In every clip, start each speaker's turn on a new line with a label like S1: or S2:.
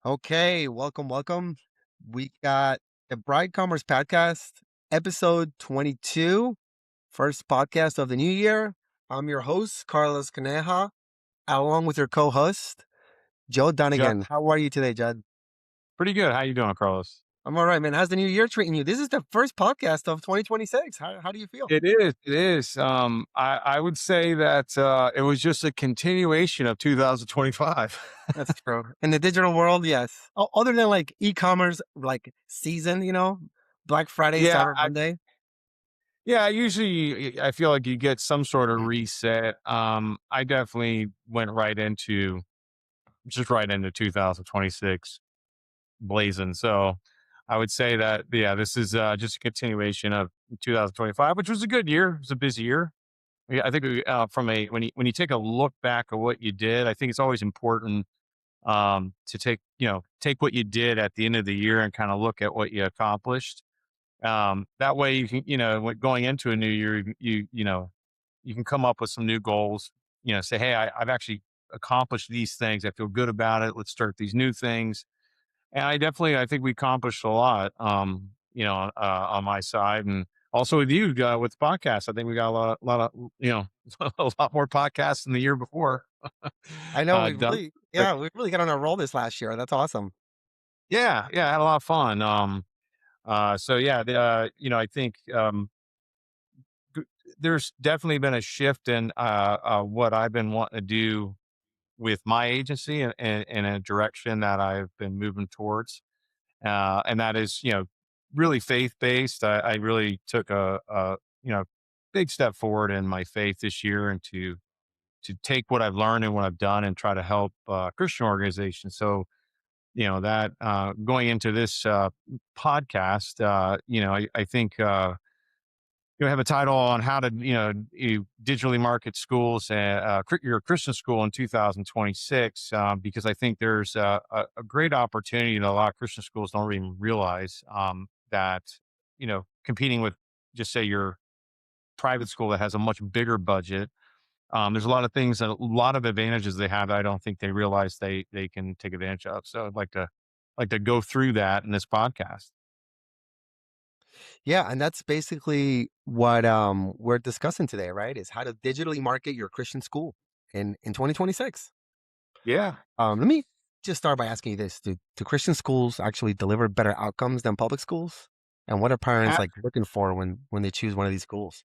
S1: Okay, welcome. We got the Bride Commerce Podcast, episode 22, first podcast of the new year. I'm your host, Carlos Caneja, along with your co-host, Joe
S2: Judd,
S1: Dunnigan. How are you today, Judd?
S2: pretty good. How you doing, Carlos?
S1: I'm all right, man. How's the new year treating you? This is the first podcast of 2026. How do you feel?
S2: It is. It is. I would say that it was just a continuation of 2025.
S1: That's true. In the digital world, yes. Other than like e-commerce, like season, Black Friday,
S2: Yeah,
S1: Cyber Monday.
S2: yeah. Usually, I feel like you get some sort of reset. I definitely went right into 2026 blazing. So, I would say that yeah, this is just a continuation of 2025, which was a good year. It was a busy year. Yeah, I think from a when you take a look back at what you did, I think it's always important to take what you did at the end of the year and kind of look at what you accomplished. That way, you can going into a new year, you can come up with some new goals. Say, hey, I've actually accomplished these things. I feel good about it. Let's start these new things. And I think we accomplished a lot. On my side, and also with you with the podcast. I think we got lot of a lot more podcasts than the year before.
S1: I know
S2: Done.
S1: we really got on a roll this last year. That's awesome.
S2: Yeah, yeah, I had a lot of fun. So yeah, I think g- there's definitely been a shift in what I've been wanting to do with my agency and a direction that I've been moving towards. And that is, really faith based. I really took a big step forward in my faith this year, and to take what I've learned and what I've done and try to help Christian organizations. So that going into this podcast, I think you have a title on how to you digitally market schools, your Christian school in 2026, because I think there's a great opportunity that a lot of Christian schools don't even realize, that competing with, just say, your private school that has a much bigger budget. There's a lot of things, a lot of advantages they have that I don't think they realize they can take advantage of. So I'd like to go through that in this podcast.
S1: Yeah, and that's basically what we're discussing today, right? Is how to digitally market your Christian school in 2026.
S2: Yeah.
S1: Let me just start by asking you this: Do Christian schools actually deliver better outcomes than public schools? And what are parents like looking for when they choose one of these schools?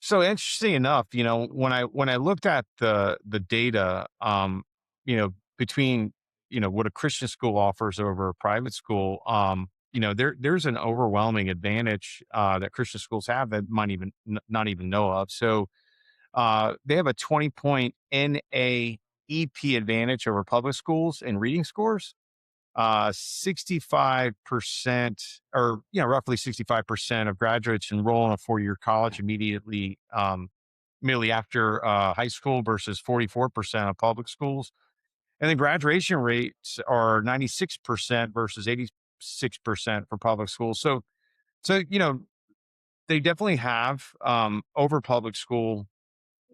S2: So interesting enough, when I looked at the data, between what a Christian school offers over a private school, there's an overwhelming advantage that Christian schools have that might not even know of. So they have a 20-point NAEP advantage over public schools in reading scores. 65% or, roughly 65% of graduates enroll in a 4-year college immediately after high school versus 44% of public schools. And the graduation rates are 96% versus 86% for public schools. So, they definitely have, over public school,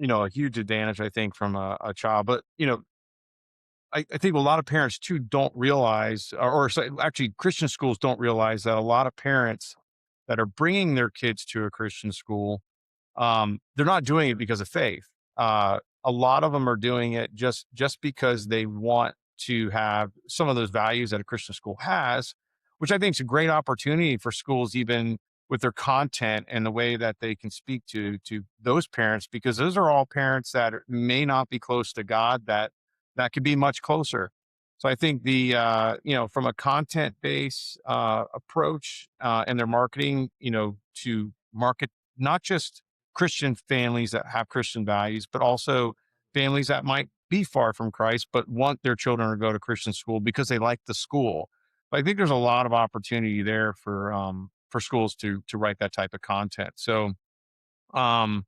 S2: a huge advantage, I think, from a child. But, I think a lot of parents too don't realize, actually Christian schools don't realize that a lot of parents that are bringing their kids to a Christian school, they're not doing it because of faith. A lot of them are doing it just because they want to have some of those values that a Christian school has, which I think is a great opportunity for schools, even with their content and the way that they can speak to those parents, because those are all parents that may not be close to God, that could be much closer. So I think the from a content based approach in their marketing, to market not just Christian families that have Christian values, but also families that might be far from Christ but want their children to go to Christian school because they like the school. But I think there's a lot of opportunity there for schools to write that type of content. So um,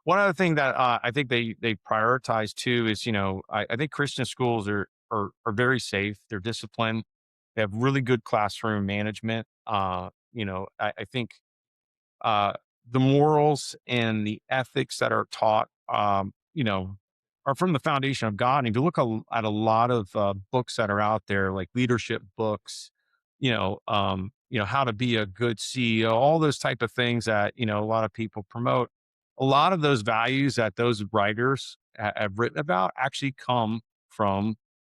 S2: one other thing that I think they prioritize too is, I think Christian schools are very safe. They're disciplined. They have really good classroom management. I think uh, the morals and the ethics that are taught, are from the foundation of God. And if you look at a lot of books that are out there, like leadership books, how to be a good CEO, all those type of things that, a lot of people promote, a lot of those values that those writers have written about actually come from,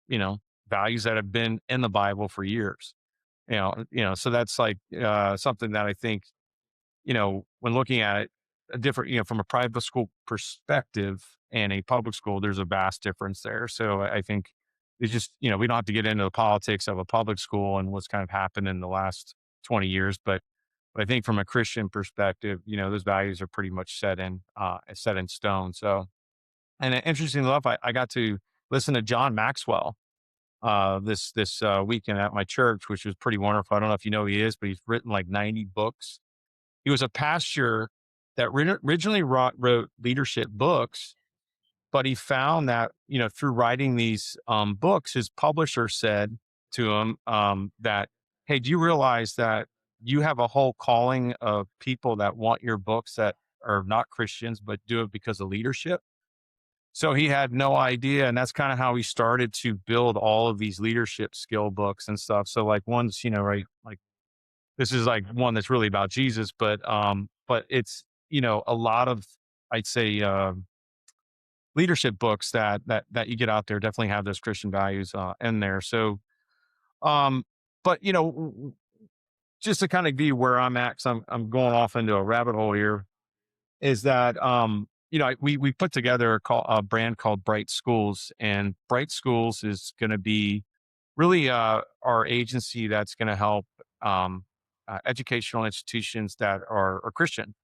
S2: you know, values that have been in the Bible for years. So that's like something that I think, when looking at it, a different, from a private school perspective and a public school, there's a vast difference there. So I think it's just, we don't have to get into the politics of a public school and what's kind of happened in the last 20 years, but I think from a Christian perspective, those values are pretty much set in stone. So, and interestingly enough, I got to listen to John Maxwell this weekend at my church, which was pretty wonderful. I don't know if you know who he is, but he's written like 90 books. He was a pastor that originally wrote leadership books, but he found that, through writing these books, his publisher said to him that, hey, do you realize that you have a whole calling of people that want your books that are not Christians, but do it because of leadership? So he had no idea. And that's kind of how he started to build all of these leadership skill books and stuff. So like one's, right, like this is like one that's really about Jesus, but it's, a lot of, I'd say, leadership books that you get out there definitely have those Christian values in there. So, um, but just to kind of be where I'm at, because I'm going off into a rabbit hole here, is that we put together a brand called Bright Schools, and Bright Schools is going to be really our agency that's going to help educational institutions that are Christian.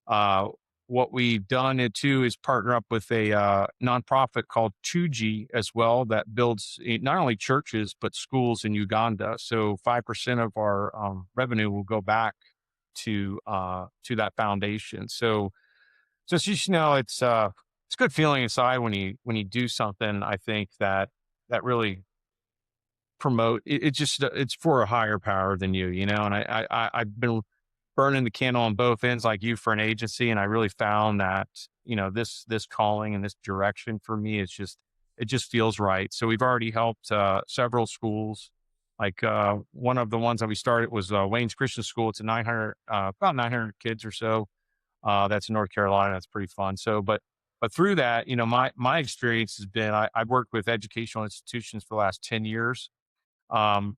S2: Uh, what we've done it too is partner up with a nonprofit called 2G as well that builds not only churches but schools in Uganda. So 5% of our revenue will go back to that foundation. So just it's a good feeling inside when you do something. I think that really it's for a higher power than you. And I've been burning the candle on both ends like you for an agency. And I really found that, this calling and this direction for me, it just feels right. So we've already helped several schools. Like one of the ones that we started was Wayne's Christian School. It's about 900 kids or so. That's in North Carolina. That's pretty fun. So, but through that, my experience has been, I've worked with educational institutions for the last 10 years. Um,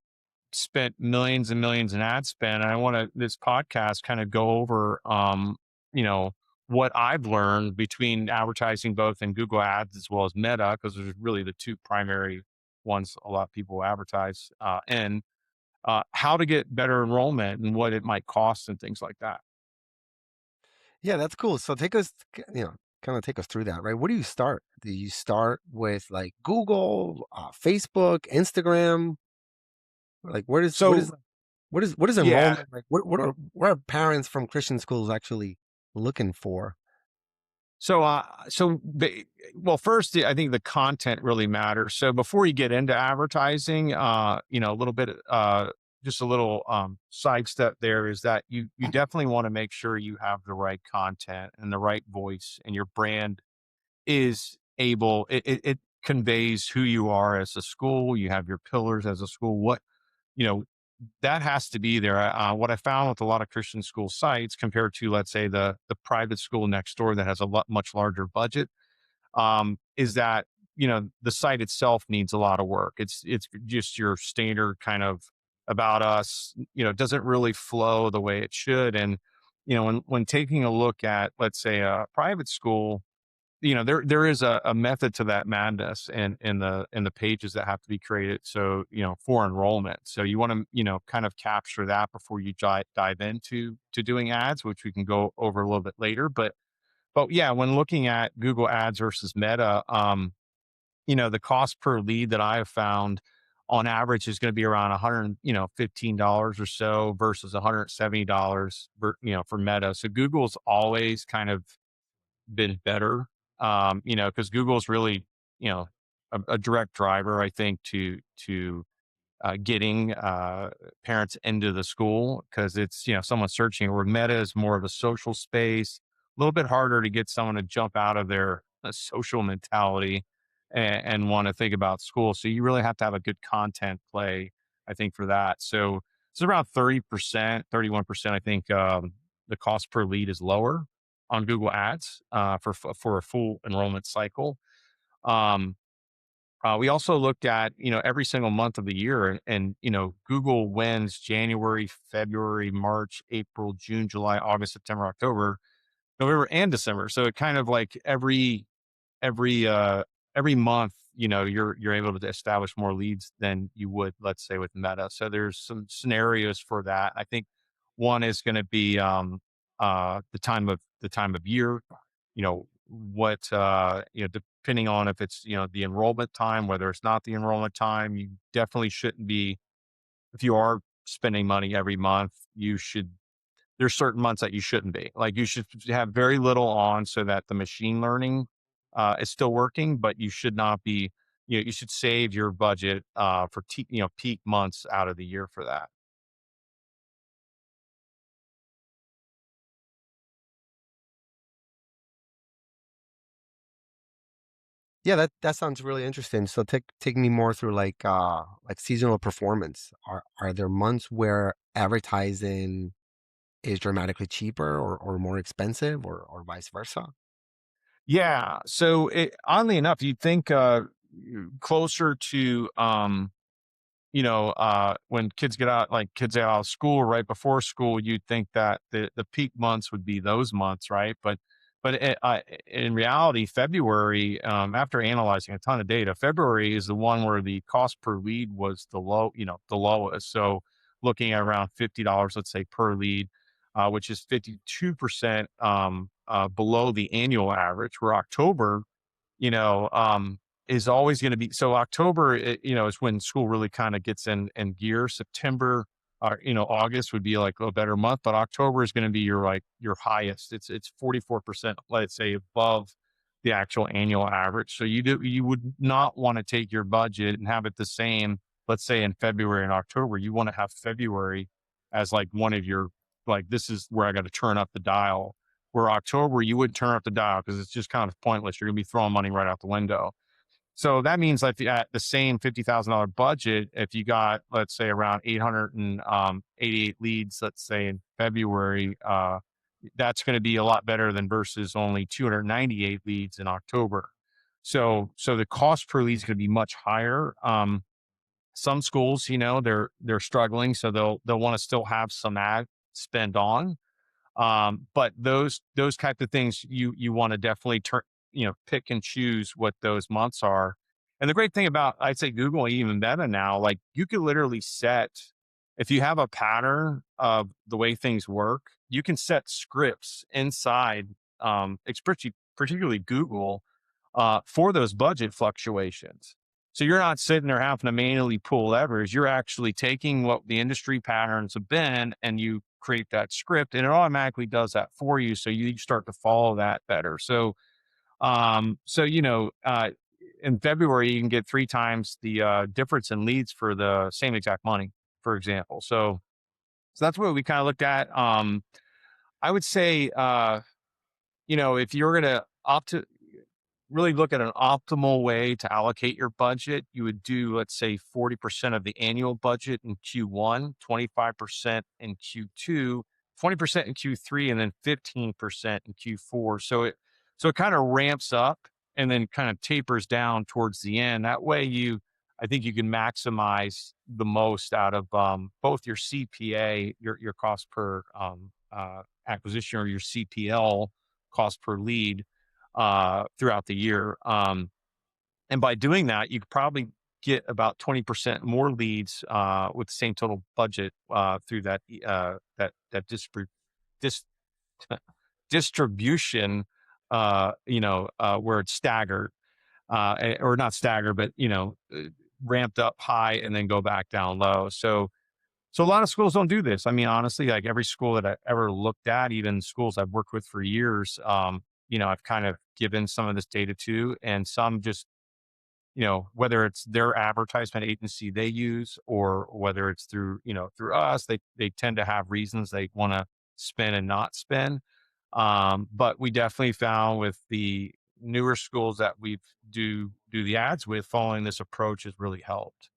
S2: Spent millions and millions in ad spend. And I want to, this podcast kind of go over, you know, what I've learned between advertising both in Google ads as well as Meta, because there's really the two primary ones a lot of people advertise, and how to get better enrollment and what it might cost and things like that.
S1: Yeah, that's cool. So take us, kind of take us through that, right? Where do you start? Do you start with like Google, Facebook, Instagram? Like,
S2: So
S1: what is
S2: yeah,
S1: enrollment like? What are parents from Christian schools actually looking for?
S2: well, first, I think the content really matters. So before you get into advertising, a little bit, just a little sidestep there is that you definitely want to make sure you have the right content and the right voice, and your brand is it conveys who you are as a school. You have your pillars as a school. You know, that has to be there. What I found with a lot of Christian school sites compared to, let's say, the private school next door that has a much larger budget, is that the site itself needs a lot of work. It's just your standard kind of about us. Doesn't really flow the way it should. And when taking a look at, let's say, a private school, there is a method to that madness and in the pages that have to be created. So, for enrollment. So you want to, kind of capture that before you dive into doing ads, which we can go over a little bit later. But yeah, when looking at Google ads versus Meta, the cost per lead that I have found on average is going to be around 100, $15 or so versus $170, for Meta. So Google's always kind of been better, because Google's really, a direct driver, I think, getting parents into the school because it's, someone searching, where Meta is more of a social space, a little bit harder to get someone to jump out of a social mentality and want to think about school. So you really have to have a good content play, I think, for that. So it's around 30%, 31%. I think the cost per lead is lower on Google Ads for a full enrollment cycle. Um, we also looked at, every single month of the year, and Google wins January, February, March, April, June, July, August, September, October, November, and December. So it kind of like every every month, you're able to establish more leads than you would, let's say, with Meta. So there's some scenarios for that. I think one is going to be the time of year. Depending on if it's the enrollment time, whether it's not the enrollment time, you definitely shouldn't be. If you are spending money every month, you should there's certain months that you shouldn't be. Like, you should have very little on so that the machine learning is still working, but you should not be, you should save your budget for peak months out of the year for that.
S1: Yeah, that sounds really interesting. So take me more through like seasonal performance. Are there months where advertising is dramatically cheaper or more expensive or vice versa?
S2: Yeah. So oddly enough, you'd think closer to when kids get out of school, right before school, you'd think that the peak months would be those months, right? But in reality, February, after analyzing a ton of data, February is the one where the cost per lead was the lowest. So looking at around $50, let's say, per lead, which is 52% below the annual average. Where October, you know, um, is always going to be. So October, is when school really kind of gets in gear. September, August would be like a better month, but October is going to be your highest. It's 44%, let's say, above the actual annual average. So you would not want to take your budget and have it the same. Let's say in February and October, you want to have February as like one of your, like, this is where I got to turn up the dial, where October, you wouldn't turn up the dial because it's just kind of pointless. You're gonna be throwing money right out the window. So that means, like, at the same $50,000 budget, if you got, let's say, around 888 leads, let's say in February, that's going to be a lot better than versus only 298 leads in October. So the cost per lead is going to be much higher. Some schools, they're struggling, so they'll want to still have some ad spend on, but those type of things, you want to definitely pick and choose what those months are. And the great thing about, I'd say, Google and even Meta now, like, you could literally set, if you have a pattern of the way things work, you can set scripts inside, especially particularly Google, for those budget fluctuations. So you're not sitting there having to manually pull levers. You're actually taking what the industry patterns have been, and you create that script, and it automatically does that for you. So you start to follow that better. So in February, you can get three times the difference in leads for the same exact money, for example. So that's what we kind of looked at. I would say, if you're going to opt to really look at an optimal way to allocate your budget, you would do, let's say, 40% of the annual budget in Q1, 25% in Q2, 20% in Q3, and then 15% in Q4. So it kind of ramps up and then kind of tapers down towards the end. That way, I think you can maximize the most out of both your CPA, your cost per acquisition, or your CPL, cost per lead, throughout the year. And by doing that, you could probably get about 20% more leads with the same total budget through that dis- distribution, where it's staggered, or not staggered, but ramped up high and then go back down low. So a lot of schools don't do this. I mean, honestly, like, every school that I ever looked at, even schools I've worked with for years, I've kind of given some of this data to, and some just, whether it's their advertisement agency they use, or whether it's through us, they tend to have reasons they want to spend and not spend. But we definitely found newer schools that we've do the ads with, following this approach has really helped.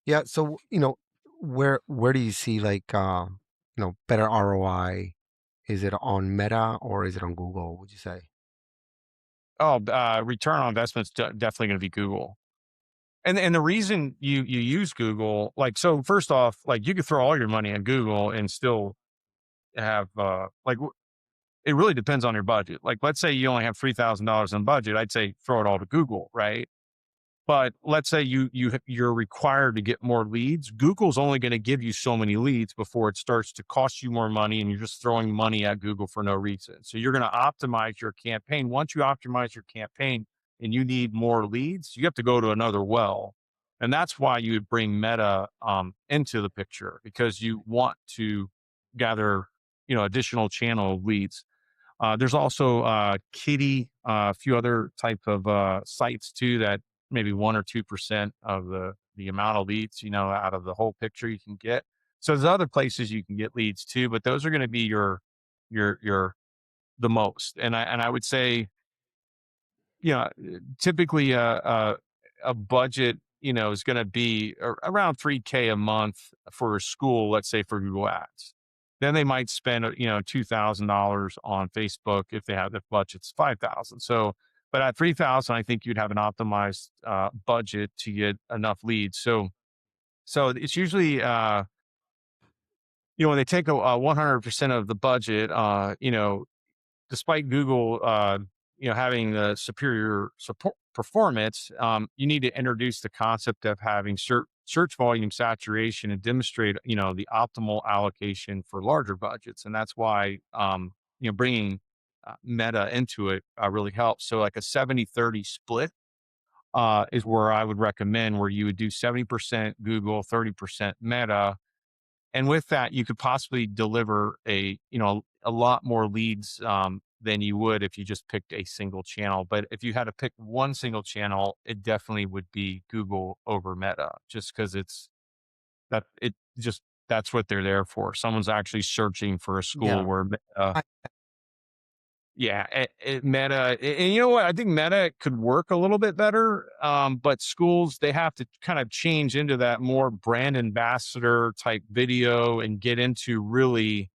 S1: Yeah. So, where do you see like better ROI? Is it on Meta or is it on Google, would you say?
S2: Oh, return on investment's definitely going to be Google. And the reason you use Google, like, so first off, like, you could throw all your money at Google and still have it really depends on your budget. Like, let's say you only have $3,000 in budget, I'd say throw it all to Google, right? But let's say you're required to get more leads. Google's only going to give you so many leads before it starts to cost you more money, and you're just throwing money at Google for no reason. So you're going to optimize your campaign. Once you optimize your campaign and you need more leads, you have to go to another well, and that's why you would bring Meta into the picture, because you want to gather additional channel leads. There's also Kitty, a few other type of sites too that maybe 1 or 2% of the amount of leads, out of the whole picture you can get. So there's other places you can get leads too, but those are going to be your the most. And I would say, typically a budget, is going to be around 3K a month for a school, let's say for Google Ads. Then they might spend, $2,000 on Facebook if they have the budget's 5,000. So, but at 3,000, I think you'd have an optimized budget to get enough leads. So it's usually, when they take a 100% of the budget, despite Google, having the superior support performance, you need to introduce the concept of having search volume saturation and demonstrate, the optimal allocation for larger budgets. And that's why, bringing Meta into it really helps. So like a 70-30 split is where I would recommend, where you would do 70% Google, 30% Meta, and with that, you could possibly deliver a lot more leads than you would if you just picked a single channel. But if you had to pick one single channel, it definitely would be Google over Meta, just because that's what they're there for. Someone's actually searching for a school
S1: Yeah.
S2: where
S1: I,
S2: yeah, Meta, and you know what? I think Meta could work a little bit better, but schools, they have to kind of change into that more brand ambassador type video and get into really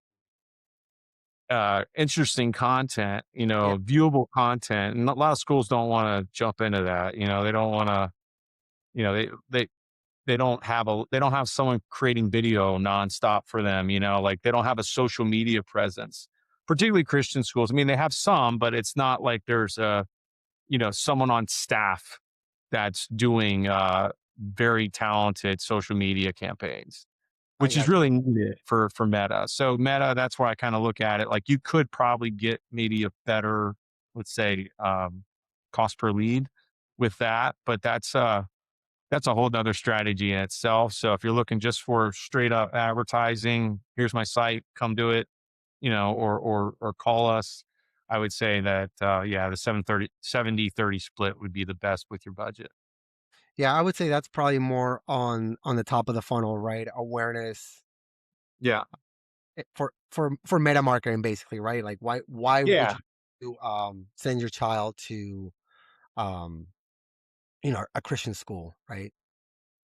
S2: interesting content,
S1: yeah.
S2: viewable content. And a lot of schools don't want to jump into that. They don't want to. You know, they don't have someone creating video nonstop for them. Like, they don't have a social media presence, particularly Christian schools. I mean, they have some, but it's not like there's someone on staff that's doing very talented social media campaigns,
S1: I
S2: which is
S1: got
S2: really needed for Meta. So Meta, that's where I kind of look at it. Like, you could probably get maybe a better, let's say, cost per lead with that, but that's a whole nother strategy in itself. So if you're looking just for straight up advertising, here's my site, come do it, or call us. I would say that the 70-30 split would be the best with your budget.
S1: Yeah, I would say that's probably more on the top of the funnel, right? Awareness
S2: Yeah.
S1: for meta marketing, basically, right? Like, why would
S2: Yeah.
S1: you send your child to um a Christian school, right?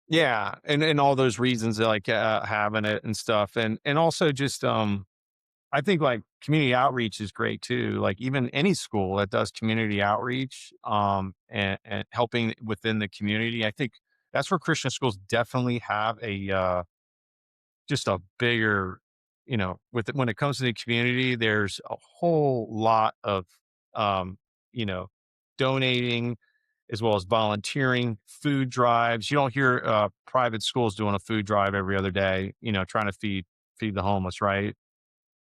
S2: Yeah. And all those reasons, like having it and stuff. And also just I think, like, community outreach is great too. Like, even any school that does community outreach, and helping within the community, I think that's where Christian schools definitely have a just a bigger, when it comes to the community, there's a whole lot of, um, you know, donating as well as volunteering, food drives. You don't hear private schools doing a food drive every other day, trying to feed the homeless, right?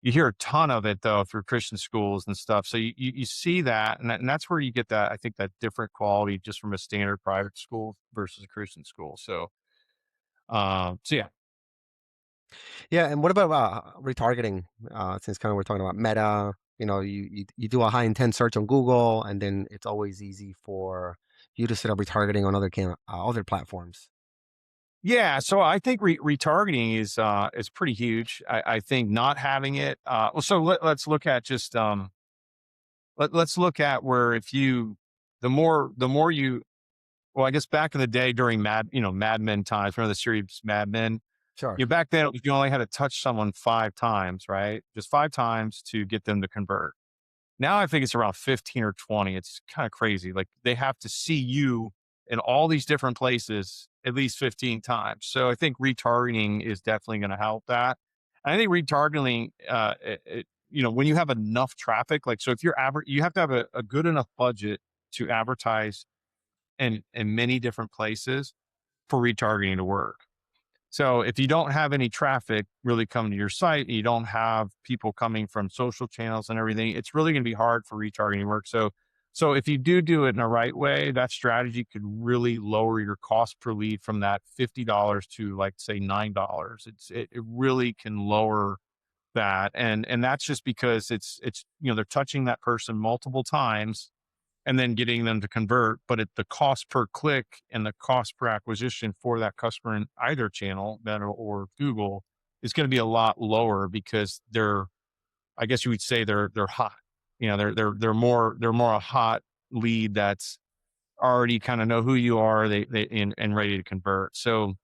S2: You hear a ton of it though through Christian schools and stuff. So you see that, and that's where you get that, I think, that different quality just from a standard private school versus a Christian school. So yeah.
S1: Yeah, and what about retargeting? Since kind of we're talking about Meta, you do a high intent search on Google, and then it's always easy for you to set up retargeting on other platforms.
S2: Yeah, so I think retargeting is pretty huge. I think not having it. Well, so let's look at just let's look at where if you the more you well, I guess back in the day during Mad Men times, remember the series Mad Men?
S1: Sure.
S2: Back then you only had to touch someone 5 times, right? Just 5 times to get them to convert. Now I think it's around 15 or 20. It's kind of crazy. Like they have to see you in all these different places at least 15 times. So I think retargeting is definitely going to help that. And I think retargeting, when you have enough traffic, like, so if you have to have a good enough budget to advertise in many different places for retargeting to work. So if you don't have any traffic really coming to your site, you don't have people coming from social channels and everything, it's really going to be hard for retargeting to work. So if you do it in the right way, that strategy could really lower your cost per lead from that $50 to, like, say, $9. It really can lower that. And that's just because they're touching that person multiple times and then getting them to convert. But the cost per click and the cost per acquisition for that customer in either channel, Meta or Google, is going to be a lot lower because I guess you would say they're hot. They're more a hot lead that's already kind of know who you are, and ready to convert. So,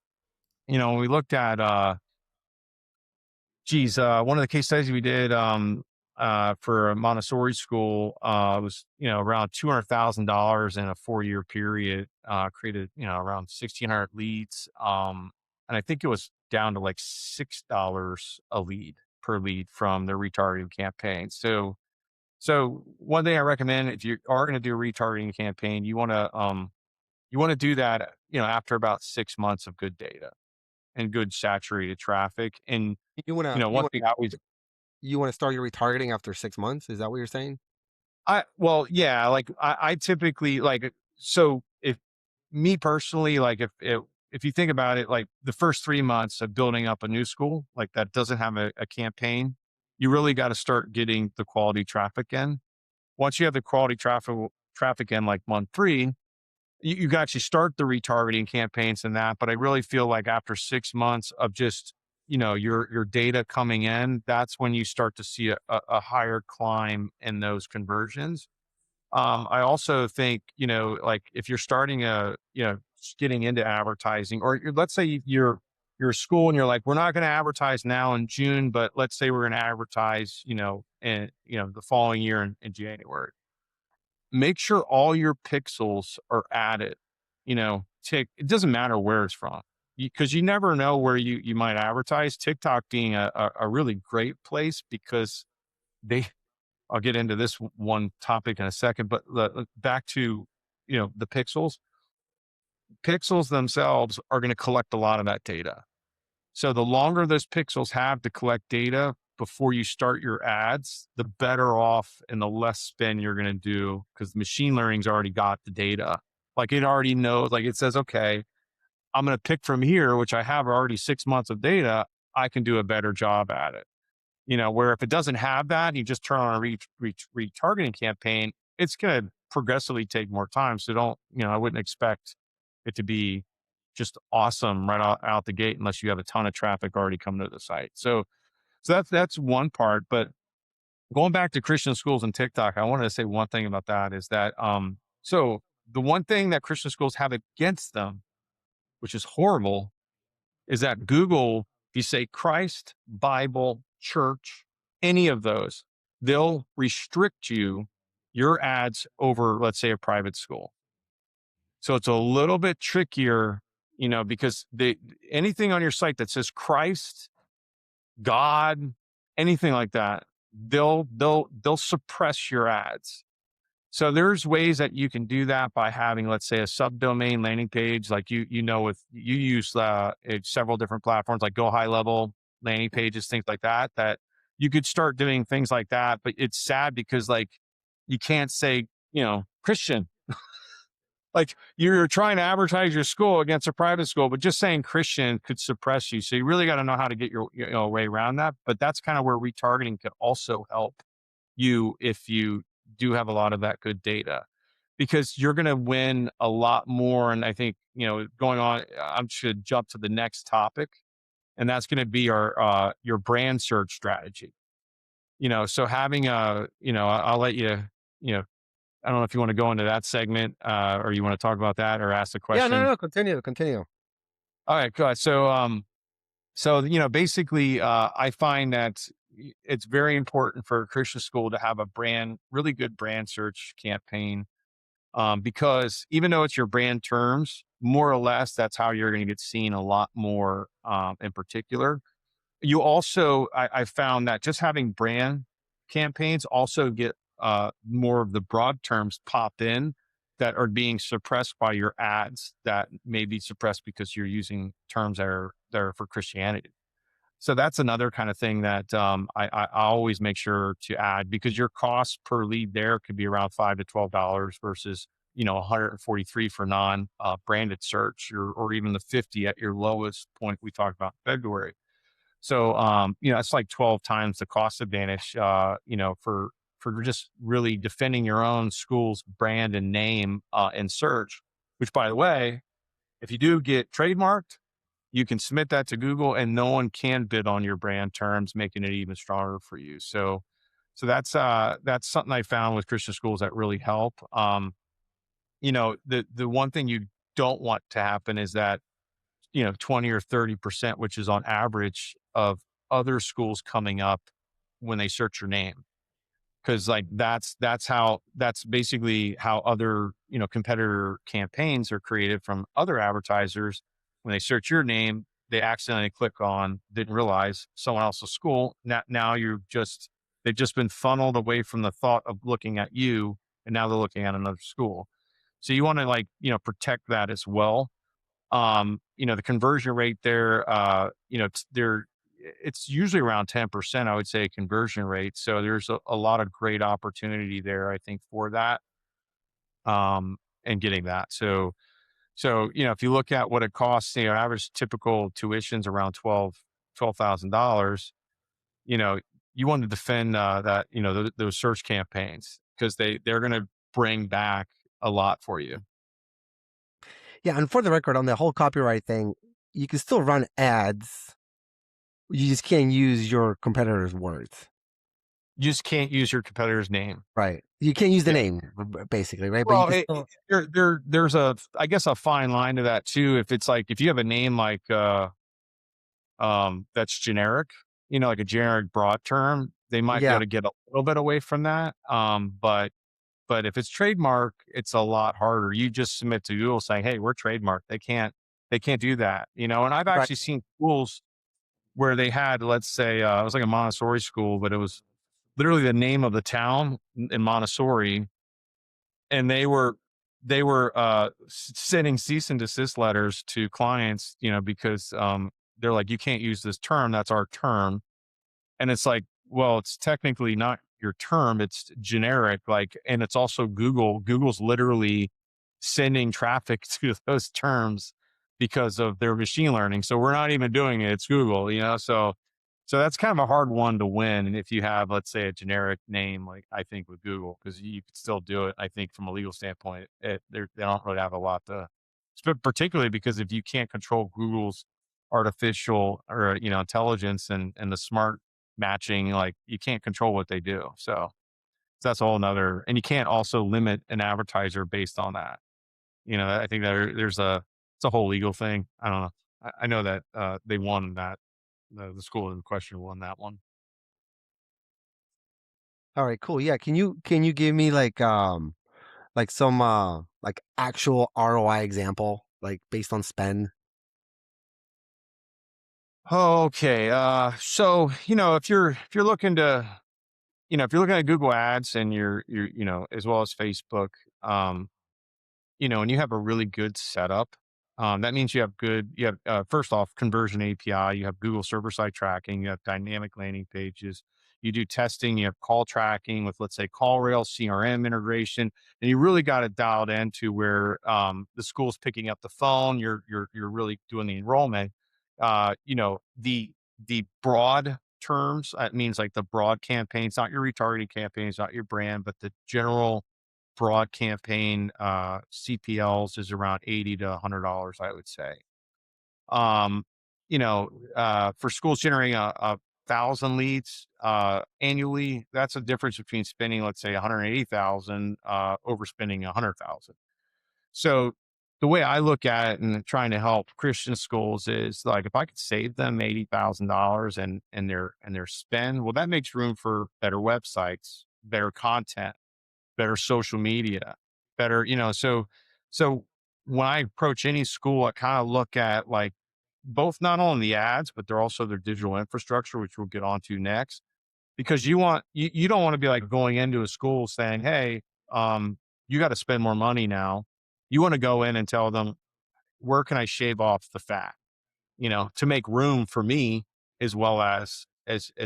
S2: when we looked at one of the case studies we did for a Montessori school was around $200,000 in a 4-year period. Created around 1,600 leads, and I think it was down to like $6 a lead per lead from the retargeting campaign. So one thing I recommend, if you are going to do a retargeting campaign, you want to do that after about 6 months of good data and good saturated traffic. And
S1: You wanna you
S2: one
S1: want
S2: thing I always
S1: you wanna start your retargeting after 6 months? Is that what you're saying?
S2: well, yeah, like I typically like, so if me personally, like if you think about it, like the first 3 months of building up a new school, like that doesn't have a campaign, you really got to start getting the quality traffic in. Once you have the quality traffic in, like month three, you can actually start the retargeting campaigns and that. But I really feel like after 6 months of just your data coming in, that's when you start to see a higher climb in those conversions. I also think, like if you're starting getting into advertising, or let's say you're a school and you're like, we're not going to advertise now in June, but let's say we're going to advertise, in the following year in January. Make sure all your pixels are added. It doesn't matter where it's from, because you never know where you might advertise. TikTok being a really great place because they I'll get into this one topic in a second, but back to the pixels. Pixels themselves are going to collect a lot of that data. So the longer those pixels have to collect data before you start your ads, the better off and the less spend you're going to do, because machine learning's already got the data. Like it already knows, like it says, okay, I'm going to pick from here, which I have already 6 months of data. I can do a better job at it. Where if it doesn't have that, you just turn on a retargeting campaign, it's going to progressively take more time. So I wouldn't expect it to be just awesome right out the gate unless you have a ton of traffic already coming to the site. So that's one part. But going back to Christian schools and TikTok, I wanted to say one thing about that is that, so the one thing that Christian schools have against them, which is horrible, is that Google, if you say Christ, Bible, church, any of those, they'll restrict your ads over, let's say, a private school. So it's a little bit trickier, because anything on your site that says Christ, God, anything like that, they'll suppress your ads. So there's ways that you can do that by having, let's say, a subdomain landing page, like with you use several different platforms like Go High Level landing pages, things like that. That you could start doing things like that. But it's sad because, like, you can't say Christian, like you're trying to advertise your school against a private school, but just saying Christian could suppress you. So you really got to know how to get your way around that. But that's kind of where retargeting could also help you if you do have a lot of that good data. because you're going to win a lot more. And I think, going on, I should jump to the next topic, and that's going to be your brand search strategy. So having I'll let you, you know, I don't know if you want to go into that segment, or you want to talk about that or ask the
S1: Yeah, no,
S2: question.
S1: no, continue, continue.
S2: All right, good. So, basically, I find that it's very important for a Christian school to have a really good brand search campaign, because even though it's your brand terms, more or less, that's how you're going to get seen a lot more, in particular. You also, I found that just having brand campaigns also get more of the broad terms pop in that are being suppressed by your ads that may be suppressed because you're using terms that are for Christianity. So that's another kind of thing that I always make sure to add, because your cost per lead there could be around $5 to $12 versus 143 for non branded search, or even the 50 at your lowest point we talked about in February. So it's like 12 times the cost advantage, for just really defending your own school's brand and name in search. Which, by the way, if you do get trademarked, you can submit that to Google and no one can bid on your brand terms, making it even stronger for you. So that's something I found with Christian schools that really help. The one thing you don't want to happen is that 20 or 30%, which is on average of other schools coming up when they search your name. Cause like that's basically how other, competitor campaigns are created from other advertisers. When they search your name, they accidentally click on, didn't realize someone else's school. Now they've just been funneled away from the thought of looking at you, and now they're looking at another school. So you want to, protect that as well. The conversion rate there, it's usually around 10%, I would say, conversion rate. So there's a lot of great opportunity there, I think, for that, and getting that. So, if you look at what it costs, average typical tuition's around $12,000. You know, you want to defend that, those search campaigns, because they're going to bring back a lot for you.
S1: Yeah, and for the record, on the whole copyright thing, you can still run ads. You just can't use your competitor's words.
S2: You just can't use your competitor's name.
S1: Right. You can't use the
S2: Yeah.
S1: name, basically, right? But you
S2: Well,
S1: can still.
S2: there's I guess, a fine line to that too. If it's like, if you have a name like, that's generic, like a generic broad term, they might be able
S1: Yeah.
S2: to get a little bit away from that. But if it's trademark, it's a lot harder. You just submit to Google saying, "Hey, we're trademarked." They can't do that. And I've
S1: Right.
S2: actually seen schools where they had, let's say, it was like a Montessori school, but it was literally the name of the town in Montessori, and they were sending cease and desist letters to clients, because they're like, you can't use this term, that's our term. And it's like, well, it's technically not your term, it's generic, like, and it's also Google's literally sending traffic to those terms because of their machine learning. So we're not even doing it, it's Google, so that's kind of a hard one to win. And if you have, let's say, a generic name, like, I think with Google, because you could still do it, I think, from a legal standpoint, they don't really have a lot to, particularly because if you can't control Google's artificial, or, intelligence, and the smart matching, like, you can't control what they do. So that's a whole nother, and you can't also limit an advertiser based on that. I think that it's a whole legal thing. I don't know. I know that they won that. The school in question won that one.
S1: All right, cool. Yeah, can you give me like some like actual ROI example, like based on spend?
S2: Okay. So, if you're looking to, if you're looking at Google Ads, and you're, as well as Facebook, um, and you have a really good setup, that means you have, first off, conversion API, you have Google server side tracking, you have dynamic landing pages, you do testing, you have call tracking with, let's say, CallRail, CRM integration, and you really got it dialed into where, the school's picking up the phone, you're really doing the enrollment. The broad terms, that means like the broad campaigns, not your retargeting campaigns, not your brand, but the general broad campaign CPLs is around $80 to $100, I would say. Um, for schools generating a thousand leads annually, that's a difference between spending, let's say, 180,000 overspending 100,000. So the way I look at it and trying to help Christian schools is like if I could save them $80,000 and their spend, well, that makes room for better websites, better content, better social media, better, so when I approach any school, I kind of look at like both not only the ads, but they're also their digital infrastructure, which we'll get onto next. Because you don't want to be like going into a school saying, hey, you got to spend more money now. You want to go in and tell them, where can I shave off the fat, to make room for me as well as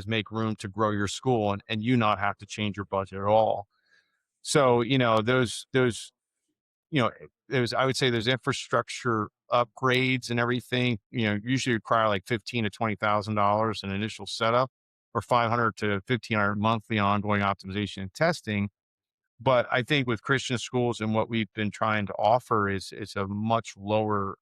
S2: make room to grow your school and you not have to change your budget at all. So, those, I would say those infrastructure upgrades and everything, usually require like 15 to $20,000 in initial setup or 500 to 1,500 monthly ongoing optimization and testing. But I think with Christian schools and what we've been trying to offer is a much lower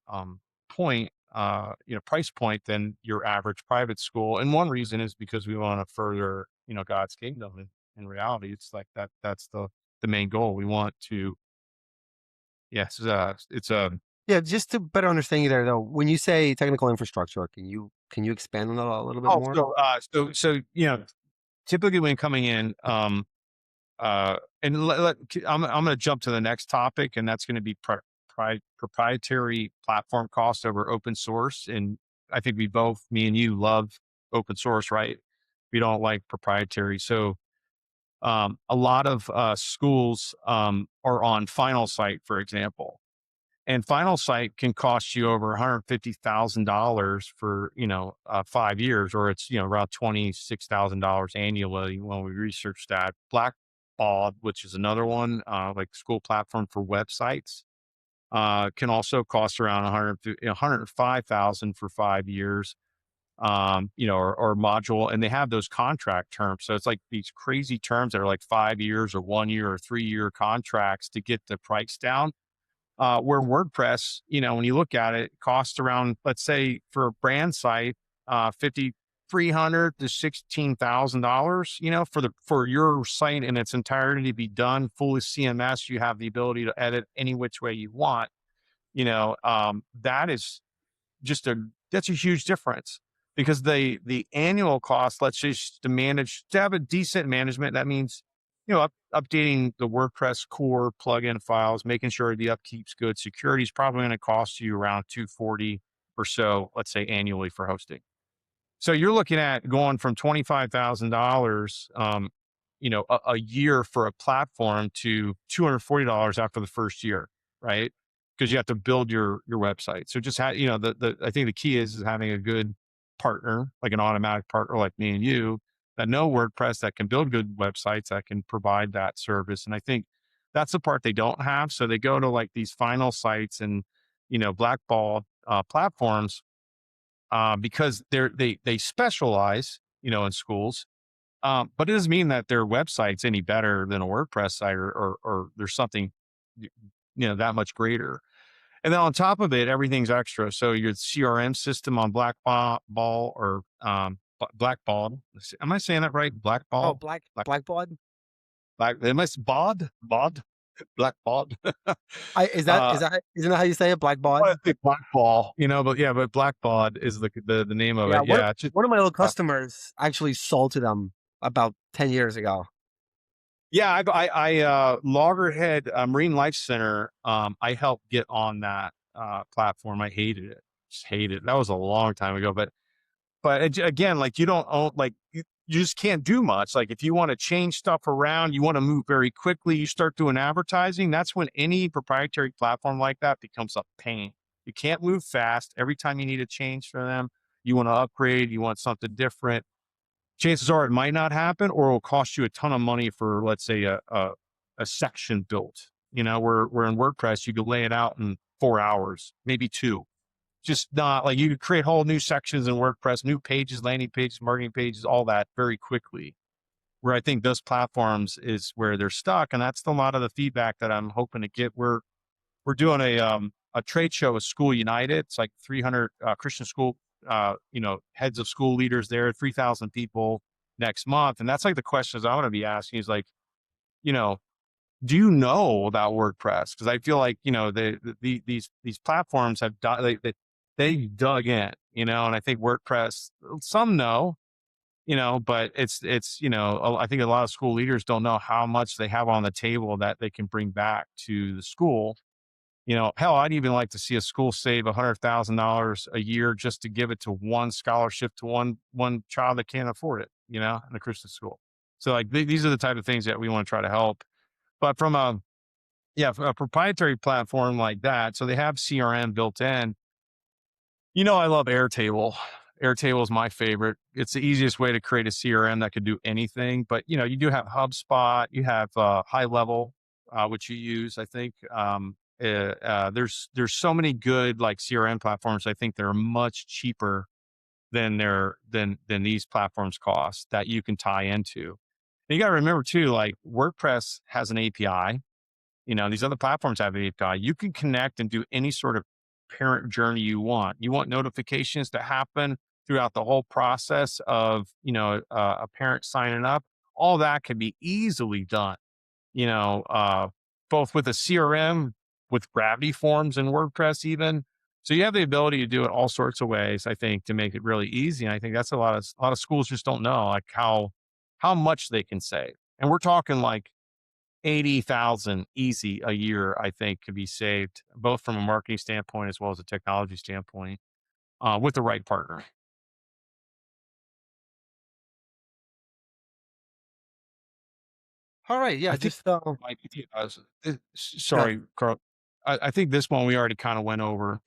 S2: price point than your average private school. And one reason is because we want to further, God's kingdom. And in reality, it's like that's the main goal. We want to, yes, it's a
S1: Yeah, just to better understand you there, though, when you say technical infrastructure, can you expand on that a little bit
S2: oh,
S1: more?
S2: so typically when coming in, and I'm going to jump to the next topic, and that's going to be proprietary platform cost over open source. And I think we both, me and you, love open source, right? We don't like proprietary. So a lot of schools are on Final Site, for example. And Final Site can cost you over $150,000 for 5 years, or it's around $26,000 annually when we researched that. Blackbaud, which is another one, like school platform for websites, can also cost around 105,000 for 5 years. Or module, and they have those contract terms. So it's like these crazy terms that are like 5 years or 1 year or 3 year contracts to get the price down. Where WordPress, when you look at it, costs around, let's say for a brand site, 5,300 to $16,000, for your site in its entirety to be done fully CMS. You have the ability to edit any which way you want. That is that's a huge difference because the annual cost, let's just to have a decent management, that means, updating the WordPress core plugin files, making sure the upkeep's good. Security is probably going to cost you around 240 or so, let's say annually for hosting. So you're looking at going from $25,000, a year for a platform to $240 after the first year, right? Because you have to build your website. So just I think the key is having a good partner, like an automatic partner like me and you, that know WordPress, that can build good websites, that can provide that service. And I think that's the part they don't have. So they go to like these final sites and blackballed platforms because they specialize, in schools. But it doesn't mean that their website's any better than a WordPress site or there's something, that much greater. And then on top of it, everything's extra. So your CRM system on Blackball or Blackball. Am I saying that right?
S1: Oh,
S2: Blackball? Black,
S1: Blackbaud?
S2: am I Bod? Blackball.
S1: I is that
S2: uh,
S1: is that isn't that how you say it?
S2: I
S1: Blackbaud?
S2: think Blackball, but yeah, but Blackball is the name of
S1: Yeah,
S2: it. Yeah. It's just,
S1: one of my old customers actually sold to them about 10 years ago.
S2: yeah, Loggerhead Marine Life Center. I helped get on that platform. I hated it. Just hated it. That was a long time ago. But again, like you don't own, like you just can't do much. Like if you want to change stuff around, you want to move very quickly. You start doing advertising. That's when any proprietary platform like that becomes a pain. You can't move fast. Every time you need a change for them, you want to upgrade. You want something different. Chances are it might not happen, or it will cost you a ton of money for, let's say, a section built. Where in WordPress you could lay it out in 4 hours, maybe two. Just not like you could create whole new sections in WordPress, new pages, landing pages, marketing pages, all that very quickly. where I think those platforms is where they're stuck. And that's a lot of the feedback that I'm hoping to get. We're doing a trade show with School United. It's like 300 Christian school, heads of school leaders there, 3,000 people next month. And that's like the questions I'm going to be asking is like, you know, do you know about WordPress? Because I feel like, these platforms have they dug in, and I think WordPress, some know, but I think a lot of school leaders don't know how much they have on the table that they can bring back to the school. Hell, I'd even like to see a school save $100,000 a year just to give it to one scholarship to one child that can't afford it, in a Christian school. So like these are the type of things that we want to try to help. But from a proprietary platform like that, so they have CRM built in. I love Airtable. Airtable is my favorite. It's the easiest way to create a CRM that could do anything. But you do have HubSpot, you have High Level, which you use. I think there's so many good like CRM platforms. I think they're much cheaper than these platforms cost that you can tie into. And you got to remember too, like WordPress has an API. These other platforms have an API. You can connect and do any sort of parent journey you want. You want notifications to happen throughout the whole process of, a parent signing up. All that can be easily done, you know, uh, both with a CRM, with Gravity Forms and WordPress even. So you have the ability to do it all sorts of ways, I think, to make it really easy. And I think that's a lot of schools just don't know like how much they can save. And we're talking like 80,000 easy a year, I think could be saved both from a marketing standpoint as well as a technology standpoint, with the right partner.
S1: All right, yeah,
S2: I think
S1: just
S2: might be,
S1: good.
S2: sorry, Carl. I think this one we already kind of went over.